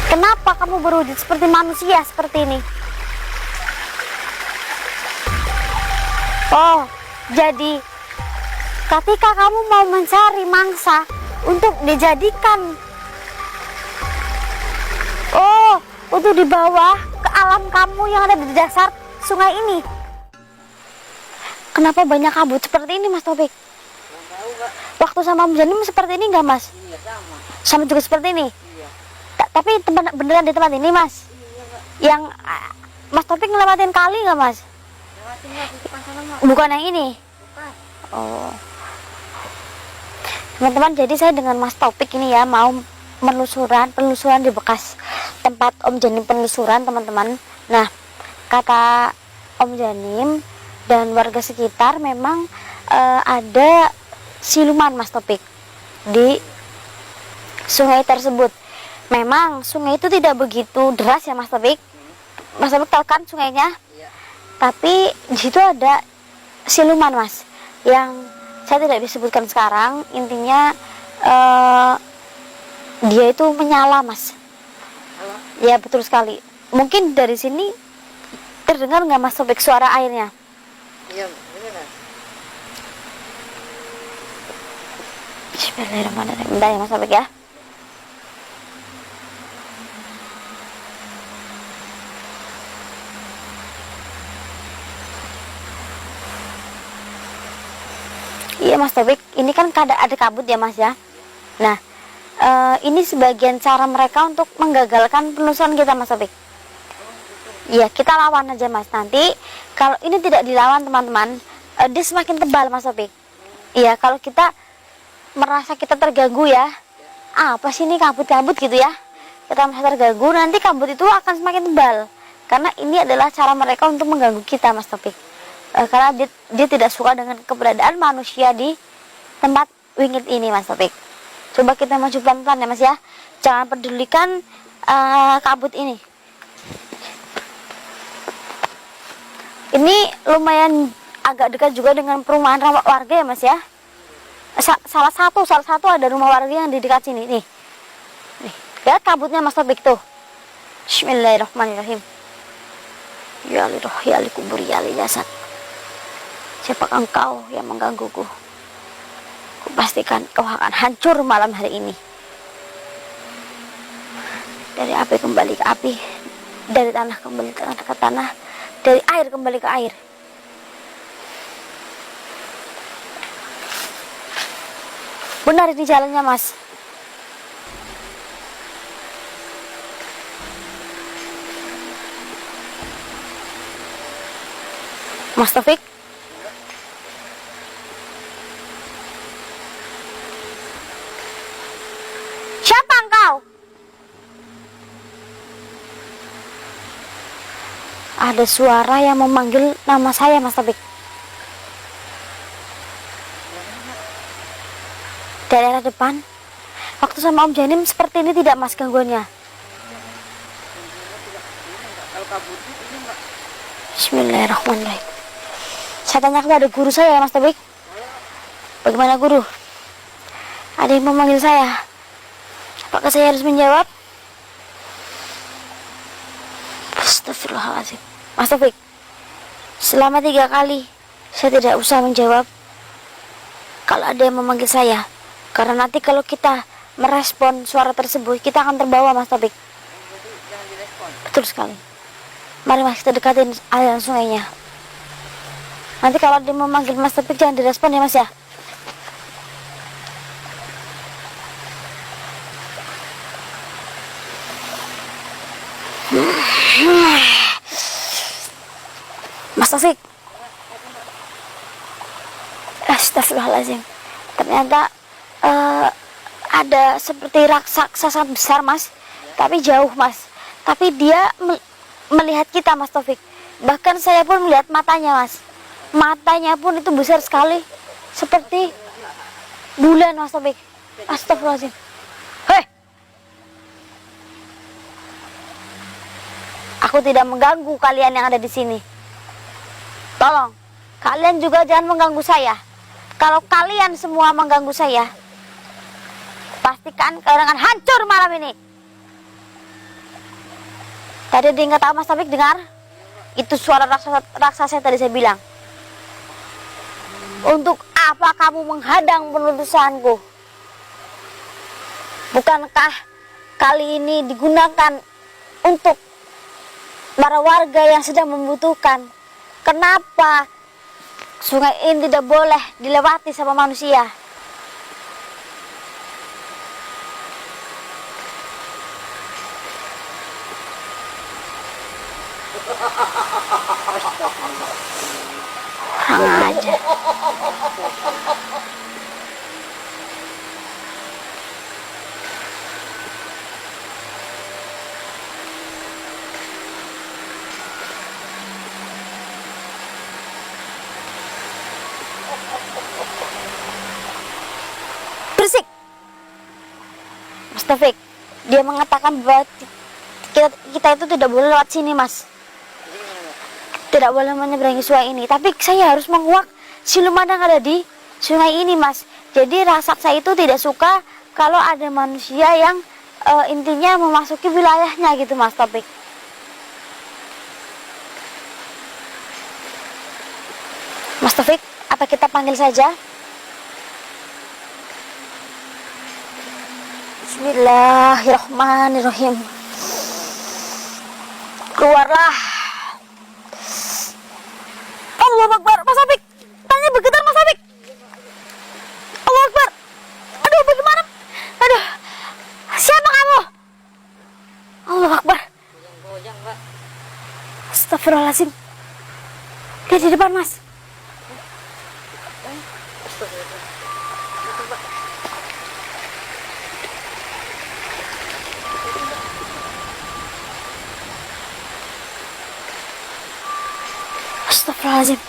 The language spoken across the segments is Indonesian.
Kenapa kamu berwujud seperti manusia seperti ini? Oh, jadi ketika kamu mau mencari mangsa untuk dijadikan, oh, untuk dibawa ke alam kamu yang ada di dasar sungai ini. Kenapa banyak kabut seperti ini, Mas Taufik? Waktu sama Om Janim seperti ini enggak, Mas? Iya, sama. Sama juga seperti ini? Iya. Tapi beneran di tempat ini, Mas? Iya, Mbak. Yang Mas Taufik ngelewatin kali nggak, Mas? Lewatin Mbak, di depan sana, Mbak. Bukan yang ini? Bukan. Oh. Teman-teman, jadi saya dengan Mas Taufik ini ya mau penelusuran di bekas tempat Om Janim penelusuran, teman-teman. Nah, kata Om Janim dan warga sekitar memang ada siluman, Mas Taufik, di sungai tersebut. Memang sungai itu tidak begitu deras ya, Mas Taufik. Mas Taufik tahu kan sungainya? Iya. Tapi di situ ada siluman, Mas, yang saya tidak disebutkan sekarang. Intinya dia itu menyala, Mas. Halo. Ya, betul sekali. Mungkin dari sini terdengar nggak, Mas Taufik, suara airnya? Iya, beneran. Bismillahirrahmanirrahim. Bentar ya, Mas Taufik ya. Iya, Mas Taufik, ini kan ada kabut ya, Mas ya. Nah, ini sebagian cara mereka untuk menggagalkan penelusuran kita, Mas Taufik. Iya, kita lawan aja, Mas. Nanti kalau ini tidak dilawan, teman-teman, dia semakin tebal, Mas Taufik. Iya, kalau kita merasa kita terganggu ya, apa sih ini kabut-kabut gitu ya, kita merasa terganggu, nanti kabut itu akan semakin tebal. Karena ini adalah cara mereka untuk mengganggu kita, Mas Taufik. Karena dia tidak suka dengan keberadaan manusia di tempat wingit ini, Mas Taufik. Coba kita maju pelan-pelan ya, Mas ya. Jangan pedulikan kabut ini. Ini lumayan agak dekat juga dengan perumahan warga ya, Mas ya. Salah satu ada rumah warga yang di dekat sini nih. Lihat kabutnya, Mas Taufik tuh. Bismillahirrahmanirrahim. Ya li roh, ya li kubur, ya li jasad. Siapa engkau yang menggangguku? Kupastikan kau akan hancur malam hari ini. Dari api kembali ke api, dari tanah kembali ke tanah, dari air kembali ke air. Benar ini jalannya, Mas. Mas Taufik? Siapa engkau? Ada suara yang memanggil nama saya, Mas Taufik. Daerah depan. Waktu sama Om Janim seperti ini tidak, Mas, gangguannya? Kalau kabut ini, Mbak. Bismillahirrahmanirrahim. Saya tanya kepada guru saya, Mas Taufik. Bagaimana, guru? Ada yang memanggil saya. Apakah saya harus menjawab? Astagfirullahaladzim. Mas Taufik, selama 3 kali saya tidak usah menjawab kalau ada yang memanggil saya. Karena nanti kalau kita merespon suara tersebut, kita akan terbawa, Mas Taufik. Jadi jangan direspon. Betul sekali. Mari, Mas, kita dekatin aliran sungainya. Nanti kalau dia memanggil Mas Taufik, jangan direspon ya, Mas ya. Mas Taufik. Astagfirullahaladzim. Ternyata ada seperti raksasa besar, Mas. Tapi jauh, Mas. Tapi dia melihat kita, Mas Taufik. Bahkan saya pun melihat matanya, Mas. Matanya pun itu besar sekali, seperti bulan, Mas Taufik. Astagfirullahaladzim. Hei! Aku tidak mengganggu kalian yang ada di sini. Tolong, kalian juga jangan mengganggu saya. Kalau kalian semua mengganggu saya, pastikan kalian akan hancur malam ini. Tadi ada yang kata Mas Taufik, dengar? Itu suara raksasa yang tadi saya bilang. Untuk apa kamu menghadang penuntusanku? Bukankah kali ini digunakan untuk para warga yang sedang membutuhkan? Kenapa sungai ini tidak boleh dilewati sama manusia? Kurang aja. Berisik. Mas Taufik, dia mengatakan bahwa kita itu tidak boleh lewat sini, Mas. Tidak boleh menyeberangi sungai ini. Tapi saya harus menguak siluman yang ada di sungai ini, Mas. Jadi raksasa itu tidak suka kalau ada manusia yang intinya memasuki wilayahnya gitu, Mas Taufik. Mas Taufik, apa kita panggil saja? Bismillahirrahmanirrahim. Keluarlah. Allah Akbar. Mas Taufik, tanya bergetar, Mas Taufik. Allah Akbar. Aduh, bagaimana? Aduh, siapa kamu? Allah Akbar. Goyang, Pak. Astagfirullahaladzim. Dia di depan, Mas. Astagfirullahaladzim.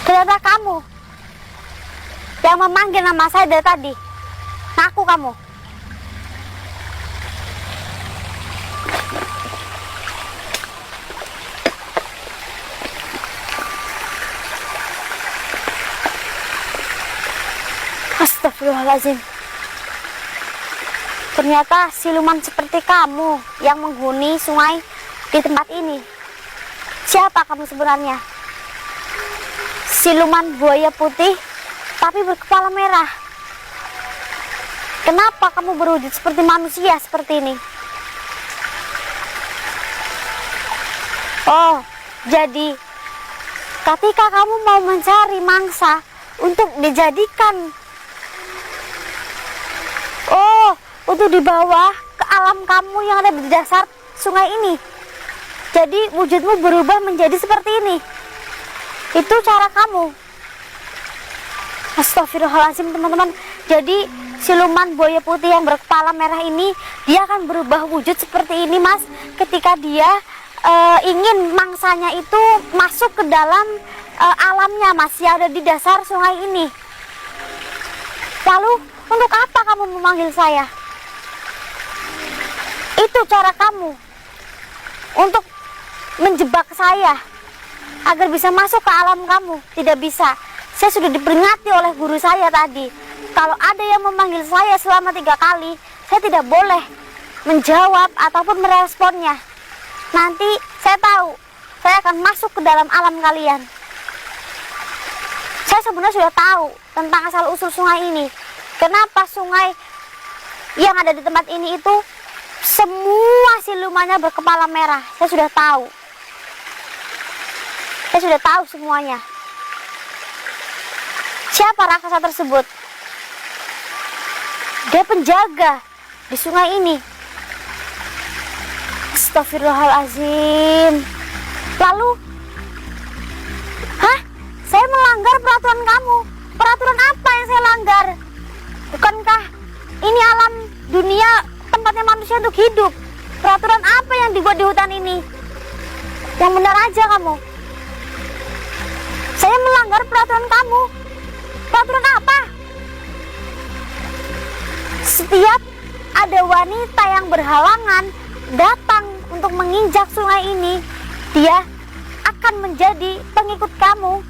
Ternyata kamu yang memanggil nama saya dari tadi. Ngaku kamu. Astagfirullahaladzim. Ternyata siluman seperti kamu yang menghuni sungai di tempat ini. Siapa kamu sebenarnya? Siluman buaya putih tapi berkepala merah. Kenapa kamu berwujud seperti manusia seperti ini? Oh, jadi ketika kamu mau mencari mangsa untuk dijadikan untuk dibawa ke alam kamu yang ada di dasar sungai ini. Jadi wujudmu berubah menjadi seperti ini. Itu cara kamu. Astagfirullahaladzim, teman-teman. Jadi siluman buaya putih yang berkepala merah ini, dia akan berubah wujud seperti ini, Mas, ketika dia ingin mangsanya itu masuk ke dalam alamnya, Mas, yang ada di dasar sungai ini. Lalu untuk apa kamu memanggil saya? Itu cara kamu untuk menjebak saya agar bisa masuk ke alam kamu. Tidak bisa. Saya sudah diperingati oleh guru saya tadi, kalau ada yang memanggil saya selama 3 kali, saya tidak boleh menjawab ataupun meresponnya. Nanti saya tahu saya akan masuk ke dalam alam kalian. Saya sebenarnya sudah tahu tentang asal usul sungai ini. Kenapa sungai yang ada di tempat ini itu semua silumannya berkepala merah. Saya sudah tahu. Saya sudah tahu semuanya. Siapa raksasa tersebut? Dia penjaga di sungai ini. Astagfirullahaladzim. Lalu, saya melanggar peraturan kamu. Peraturan apa yang saya langgar? Bukankah ini alam dunia tempatnya manusia untuk hidup? Peraturan apa yang dibuat di hutan ini? Yang benar aja kamu. Saya melanggar peraturan kamu. Peraturan apa? Setiap ada wanita yang berhalangan datang untuk menginjak sungai ini, dia akan menjadi pengikut kamu.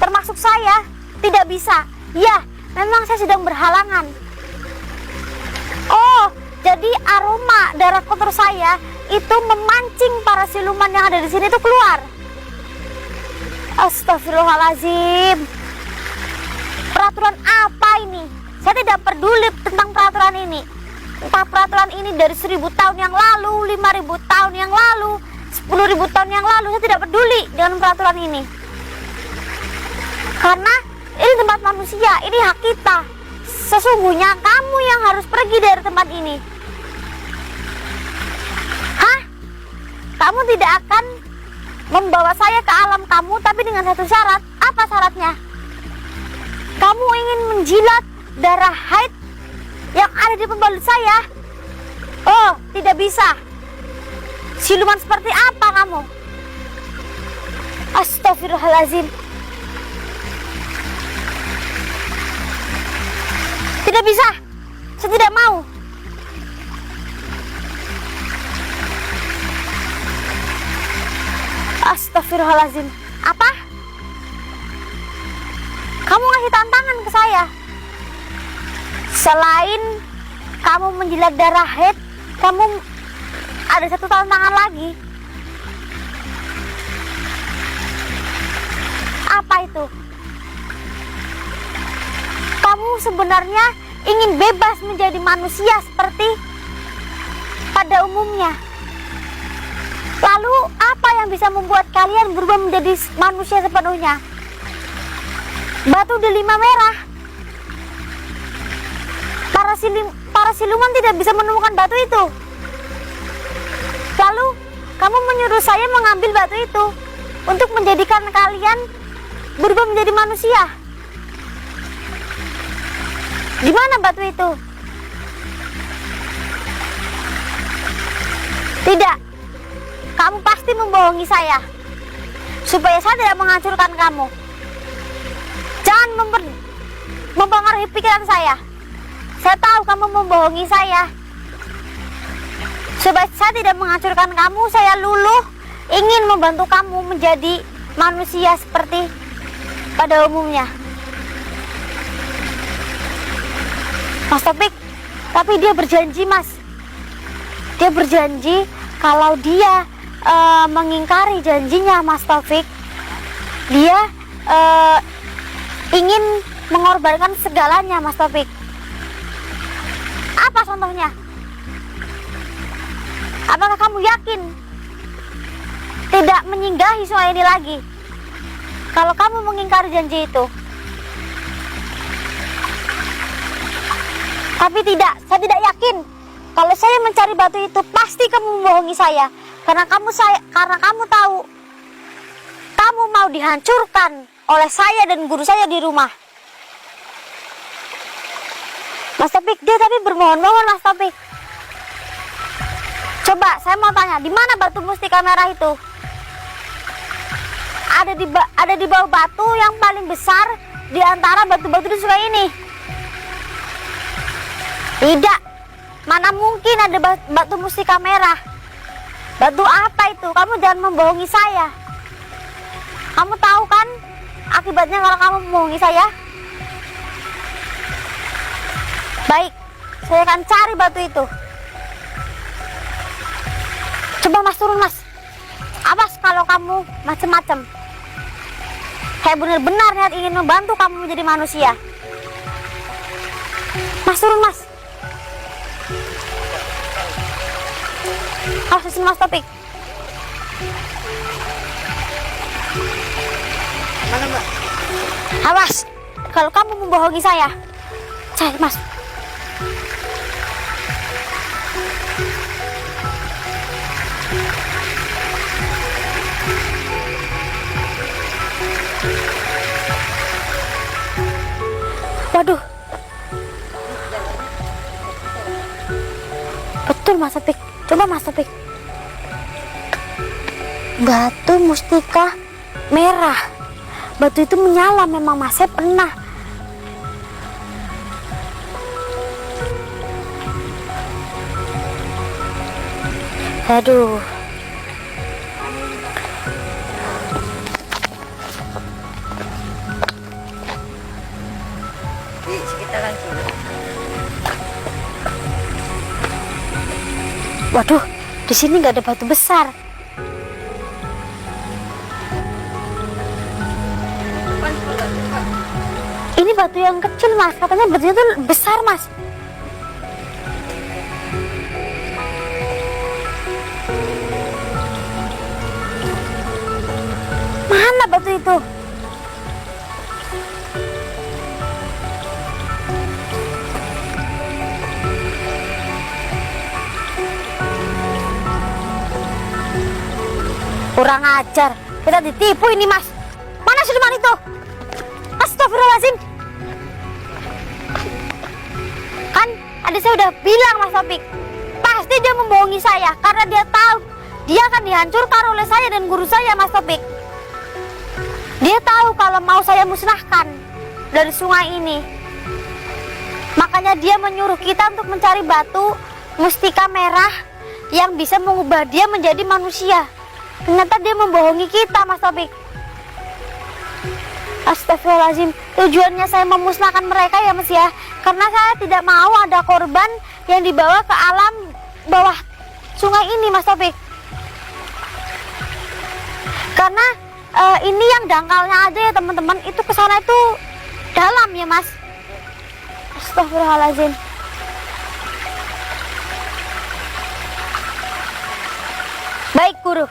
Termasuk saya. Tidak bisa. Ya, memang saya sedang berhalangan. Oh, jadi darah kotor saya itu memancing para siluman yang ada di sini itu keluar. Astagfirullahaladzim. Peraturan apa ini? Saya tidak peduli tentang peraturan ini. Entah peraturan ini dari 1000 tahun yang lalu, 5000 tahun yang lalu, 10.000 tahun yang lalu, saya tidak peduli dengan peraturan ini. Karena ini tempat manusia, ini hak kita. Sesungguhnya kamu yang harus pergi dari tempat ini. Hah? Kamu tidak akan membawa saya ke alam kamu, tapi dengan satu syarat. Apa syaratnya? Kamu ingin menjilat darah haid yang ada di pembalut saya? Oh, tidak bisa. Siluman seperti apa kamu? Astagfirullahaladzim. Tidak bisa. Saya tidak mau. Astagfirullahaladzim. Apa? Kamu ngasih tantangan ke saya. Selain kamu menjilat darah haid, kamu ada satu tantangan lagi. Apa itu? Kamu sebenarnya ingin bebas menjadi manusia seperti pada umumnya. Lalu apa yang bisa membuat kalian berubah menjadi manusia sepenuhnya? Batu delima merah. Para siluman tidak bisa menemukan batu itu. Lalu kamu menyuruh saya mengambil batu itu untuk menjadikan kalian berubah menjadi manusia. Di mana batu itu? Tidak. Kamu pasti membohongi saya supaya saya tidak menghancurkan kamu. Jangan mempengaruhi pikiran saya. Saya tahu kamu membohongi saya. Supaya saya tidak menghancurkan kamu, saya luluh ingin membantu kamu menjadi manusia seperti pada umumnya. Mas Topik, tapi dia berjanji, Mas. Dia berjanji kalau dia mengingkari janjinya, Mas Taufik, dia ingin mengorbankan segalanya, Mas Taufik. Apa contohnya? Apakah kamu yakin tidak menyinggahi soal ini lagi? Kalau kamu mengingkari janji itu. Tapi tidak, saya tidak yakin. Kalau saya mencari batu itu, pasti kamu membohongi saya. Karena kamu tahu, kamu mau dihancurkan oleh saya dan guru saya di rumah. Mas Topik, dia tapi bermohon-mohon, Mas Topik. Coba, saya mau tanya, di mana batu mustika merah itu? Ada di bawah batu yang paling besar di antara batu-batu di sungai ini. Tidak, mana mungkin ada batu mustika merah. Batu apa itu? Kamu jangan membohongi saya. Kamu tahu kan akibatnya kalau kamu membohongi saya? Baik, saya akan cari batu itu. Coba Mas turun, Mas. Awas kalau kamu macam-macam. Saya benar-benar niat ingin membantu kamu menjadi manusia. Mas turun, Mas. Awas sini, Mas Topik. Mana, Mbak? Awas kalau kamu membohongi saya. Cari, Mas. Waduh. Betul, Mas Topik. Coba Mas Topik. Batu mustika merah. Batu itu menyala memang, Mas. Saya pernah. Aduh. Di sekitaran sini. Waduh, di sini nggak ada batu besar. Bukan sebelah bukan. Ini batu yang kecil mas, katanya batunya tuh besar mas. Mana batu itu? Kurang ajar, kita ditipu ini mas. Mana siluman itu? Astagfirullahaladzim. Kan adik saya udah bilang mas Topik, pasti dia membohongi saya karena dia tahu dia akan dihancurkan oleh saya dan guru saya mas Topik. Dia tahu kalau mau saya musnahkan dari sungai ini. Makanya dia menyuruh kita untuk mencari batu mustika merah yang bisa mengubah dia menjadi manusia. Ternyata dia membohongi kita mas Topik. Astagfirullahaladzim. Tujuannya saya memusnahkan mereka ya mas ya, karena saya tidak mau ada korban yang dibawa ke alam bawah sungai ini mas Topik. Karena ini yang dangkalnya aja ya teman-teman, itu kesana itu dalam ya mas. Astagfirullahaladzim. Baik guru.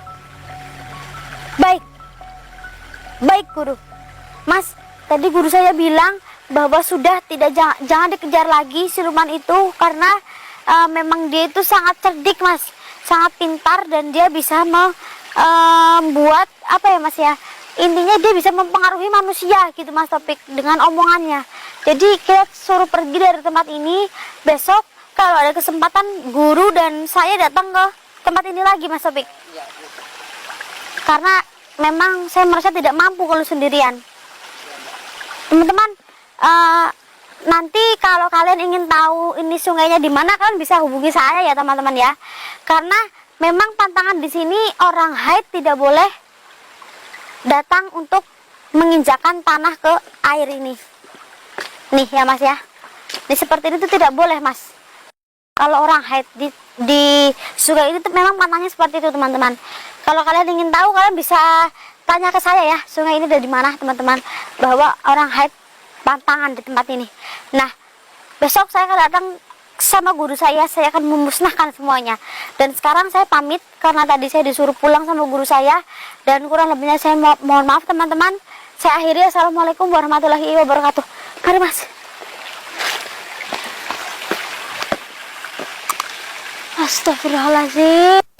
Baik guru. Mas, tadi guru saya bilang bahwa sudah tidak, jangan dikejar lagi siluman itu karena memang dia itu sangat cerdik mas, sangat pintar, dan dia bisa membuat apa ya mas ya, intinya dia bisa mempengaruhi manusia gitu mas Topik dengan omongannya. Jadi kita suruh pergi dari tempat ini. Besok kalau ada kesempatan guru dan saya datang ke tempat ini lagi mas Topik, Iya. karena memang saya merasa tidak mampu kalau sendirian. Teman-teman, nanti kalau kalian ingin tahu ini sungainya di mana, kalian bisa hubungi saya ya teman-teman ya. Karena memang pantangan di sini orang haid tidak boleh datang untuk menginjakan tanah ke air ini. Nih ya mas ya. Ini seperti ini tuh tidak boleh mas. Kalau orang haid di sungai ini tuh memang pantangnya seperti itu teman-teman. Kalau kalian ingin tahu, kalian bisa tanya ke saya ya, sungai ini dari mana teman-teman, bahwa orang haid pantangan di tempat ini. Nah, besok saya akan datang sama guru saya akan memusnahkan semuanya. Dan sekarang saya pamit karena tadi saya disuruh pulang sama guru saya, dan kurang lebihnya saya mohon maaf teman-teman. Saya akhiri, assalamualaikum warahmatullahi wabarakatuh. Mari mas. Astagfirullahaladzim.